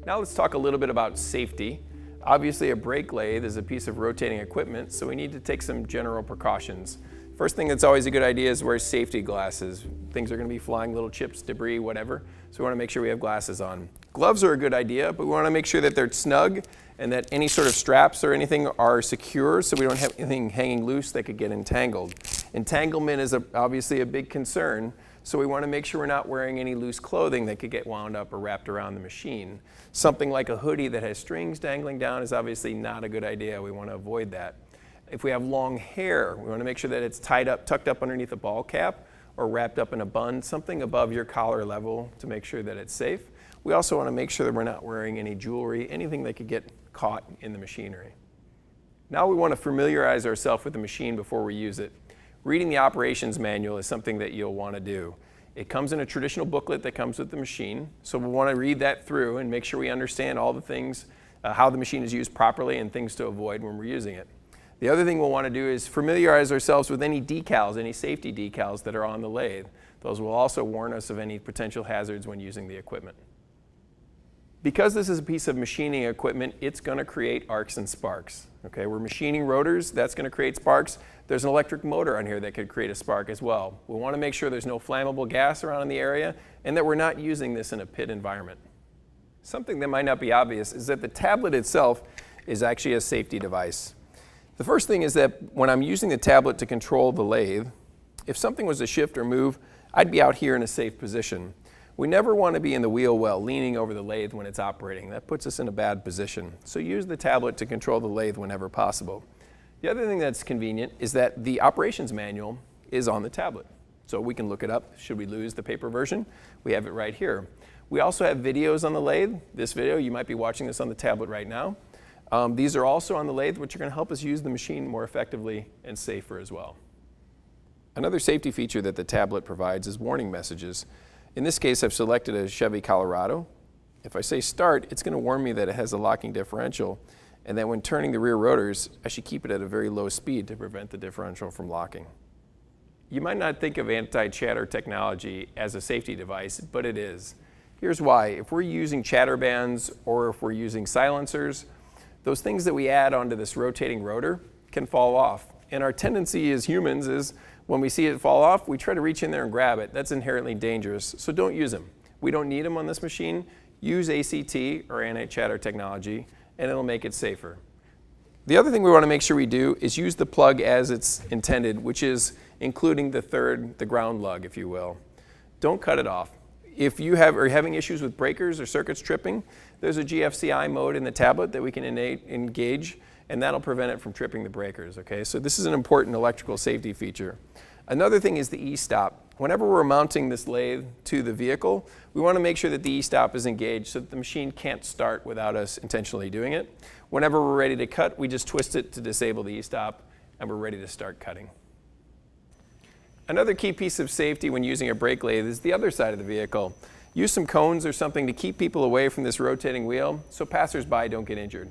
Now let's talk a little bit about safety. Obviously a brake lathe is a piece of rotating equipment, so we need to take some general precautions. First thing that's always a good idea is wear safety glasses. Things are going to be flying, little chips, debris, whatever, so we want to make sure we have glasses on. Gloves are a good idea, but we want to make sure that they're snug and that any sort of straps or anything are secure so we don't have anything hanging loose that could get entangled. Entanglement is obviously a big concern, so we want to make sure we're not wearing any loose clothing that could get wound up or wrapped around the machine. Something like a hoodie that has strings dangling down is obviously not a good idea. We want to avoid that. If we have long hair, we want to make sure that it's tied up, tucked up underneath a ball cap or wrapped up in a bun, something above your collar level to make sure that it's safe. We also want to make sure that we're not wearing any jewelry, anything that could get caught in the machinery. Now we want to familiarize ourselves with the machine before we use it. Reading the operations manual is something that you'll want to do. It comes in a traditional booklet that comes with the machine, so we'll want to read that through and make sure we understand all the things, how the machine is used properly and things to avoid when we're using it. The other thing we'll want to do is familiarize ourselves with any decals, any safety decals that are on the lathe. Those will also warn us of any potential hazards when using the equipment. Because this is a piece of machining equipment, it's going to create arcs and sparks. Okay, we're machining rotors, that's going to create sparks. There's an electric motor on here that could create a spark as well. We want to make sure there's no flammable gas around in the area and that we're not using this in a pit environment. Something that might not be obvious is that the tablet itself is actually a safety device. The first thing is that when I'm using the tablet to control the lathe, if something was to shift or move, I'd be out here in a safe position. We never want to be in the wheel well, leaning over the lathe when it's operating. That puts us in a bad position. So use the tablet to control the lathe whenever possible. The other thing that's convenient is that the operations manual is on the tablet. So we can look it up. Should we lose the paper version? We have it right here. We also have videos on the lathe. This video, you might be watching this on the tablet right now. These are also on the lathe, which are going to help us use the machine more effectively and safer as well. Another safety feature that the tablet provides is warning messages. In this case, I've selected a Chevy Colorado. If I say start, it's going to warn me that it has a locking differential, and that when turning the rear rotors, I should keep it at a very low speed to prevent the differential from locking. You might not think of anti-chatter technology as a safety device, but it is. Here's why. If we're using chatter bands or if we're using silencers, those things that we add onto this rotating rotor can fall off. And our tendency as humans is when we see it fall off, we try to reach in there and grab it. That's inherently dangerous, so don't use them. We don't need them on this machine. Use ACT or anti-chatter technology and it'll make it safer. The other thing we want to make sure we do is use the plug as it's intended, which is including the ground lug, if you will. Don't cut it off. If you are having issues with breakers or circuits tripping, there's a GFCI mode in the tablet that we can engage, and that'll prevent it from tripping the breakers, okay? So this is an important electrical safety feature. Another thing is the e-stop. Whenever we're mounting this lathe to the vehicle, we want to make sure that the e-stop is engaged so that the machine can't start without us intentionally doing it. Whenever we're ready to cut, we just twist it to disable the e-stop, and we're ready to start cutting. Another key piece of safety when using a brake lathe is the other side of the vehicle. Use some cones or something to keep people away from this rotating wheel so passers-by don't get injured.